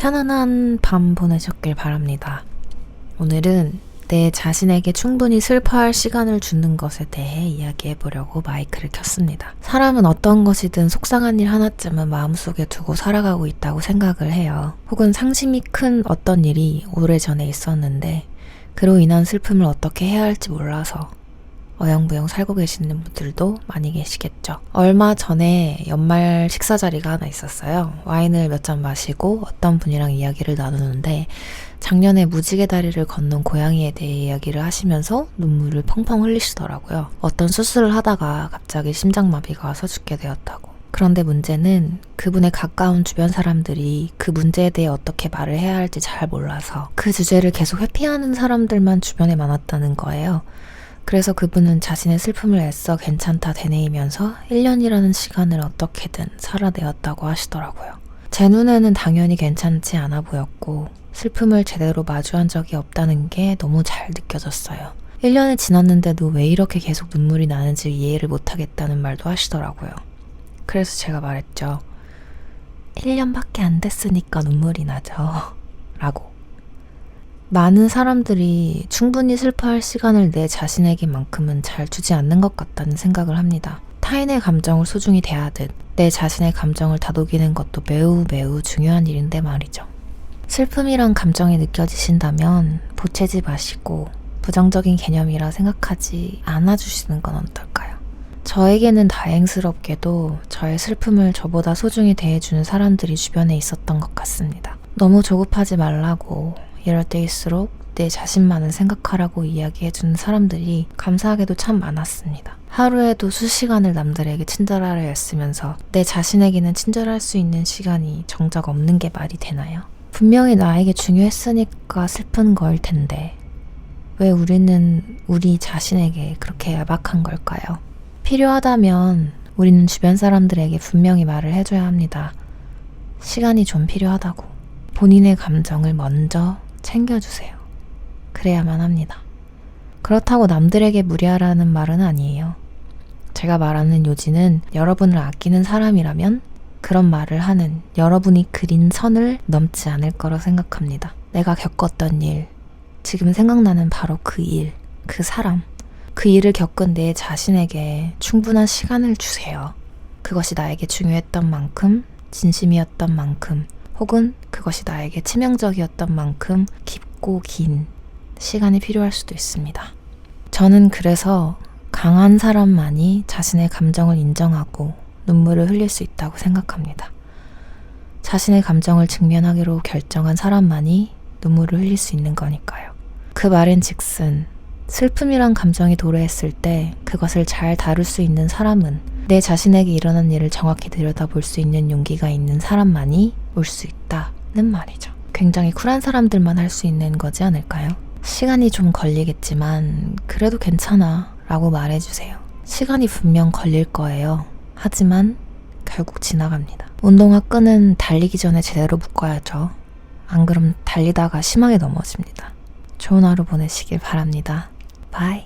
편안한 밤 보내셨길 바랍니다. 오늘은 내 자신에게 충분히 슬퍼할 시간을 주는 것에 대해 이야기해보려고 마이크를 켰습니다. 사람은 어떤 것이든 속상한 일 하나쯤은 마음속에 두고 살아가고 있다고 생각을 해요. 혹은 상심이 큰 어떤 일이 오래전에 있었는데 그로 인한 슬픔을 어떻게 해야 할지 몰라서 어영부영 살고 계시는 분들도 많이 계시겠죠. 얼마 전에 연말 식사 자리가 하나 있었어요. 와인을 몇 잔 마시고 어떤 분이랑 이야기를 나누는데 작년에 무지개 다리를 건넌 고양이에 대해 이야기를 하시면서 눈물을 펑펑 흘리시더라고요. 어떤 수술을 하다가 갑자기 심장마비가 와서 죽게 되었다고. 그런데 문제는 그분의 가까운 주변 사람들이 그 문제에 대해 어떻게 말을 해야 할지 잘 몰라서 그 주제를 계속 회피하는 사람들만 주변에 많았다는 거예요. 그래서 그분은 자신의 슬픔을 애써 괜찮다 되뇌이면서 1년이라는 시간을 어떻게든 살아내었다고 하시더라고요. 제 눈에는 당연히 괜찮지 않아 보였고 슬픔을 제대로 마주한 적이 없다는 게 너무 잘 느껴졌어요. 1년이 지났는데도 왜 이렇게 계속 눈물이 나는지 이해를 못하겠다는 말도 하시더라고요. 그래서 제가 말했죠. 1년밖에 안 됐으니까 눈물이 나죠. 라고. 많은 사람들이 충분히 슬퍼할 시간을 내 자신에게만큼은 잘 주지 않는 것 같다는 생각을 합니다. 타인의 감정을 소중히 대하듯 내 자신의 감정을 다독이는 것도 매우 매우 중요한 일인데 말이죠. 슬픔이란 감정이 느껴지신다면 보채지 마시고 부정적인 개념이라 생각하지 않아주시는 건 어떨까요? 저에게는 다행스럽게도 저의 슬픔을 저보다 소중히 대해주는 사람들이 주변에 있었던 것 같습니다. 너무 조급하지 말라고 이럴 때일수록 내 자신만을 생각하라고 이야기해주는 사람들이 감사하게도 참 많았습니다. 하루에도 수시간을 남들에게 친절하려 애쓰면서 내 자신에게는 친절할 수 있는 시간이 정작 없는 게 말이 되나요? 분명히 나에게 중요했으니까 슬픈 걸 텐데 왜 우리는 우리 자신에게 그렇게 야박한 걸까요? 필요하다면 우리는 주변 사람들에게 분명히 말을 해줘야 합니다. 시간이 좀 필요하다고. 본인의 감정을 먼저 챙겨주세요. 그래야만 합니다. 그렇다고 남들에게 무리하라는 말은 아니에요. 제가 말하는 요지는 여러분을 아끼는 사람이라면 그런 말을 하는 여러분이 그린 선을 넘지 않을 거라 생각합니다. 내가 겪었던 일, 지금 생각나는 바로 그 일, 그 사람, 그 일을 겪은 내 자신에게 충분한 시간을 주세요. 그것이 나에게 중요했던 만큼, 진심이었던 만큼, 혹은 그것이 나에게 치명적이었던 만큼 깊고 긴 시간이 필요할 수도 있습니다. 저는 그래서 강한 사람만이 자신의 감정을 인정하고 눈물을 흘릴 수 있다고 생각합니다. 자신의 감정을 직면하기로 결정한 사람만이 눈물을 흘릴 수 있는 거니까요. 그 말인즉슨 슬픔이란 감정이 도래했을 때 그것을 잘 다룰 수 있는 사람은 내 자신에게 일어난 일을 정확히 들여다볼 수 있는 용기가 있는 사람만이 올 수 있다는 말이죠. 굉장히 쿨한 사람들만 할 수 있는 거지 않을까요? 시간이 좀 걸리겠지만 그래도 괜찮아 라고 말해주세요. 시간이 분명 걸릴 거예요. 하지만 결국 지나갑니다. 운동화 끈은 달리기 전에 제대로 묶어야죠. 안 그럼 달리다가 심하게 넘어집니다. 좋은 하루 보내시길 바랍니다. 바이.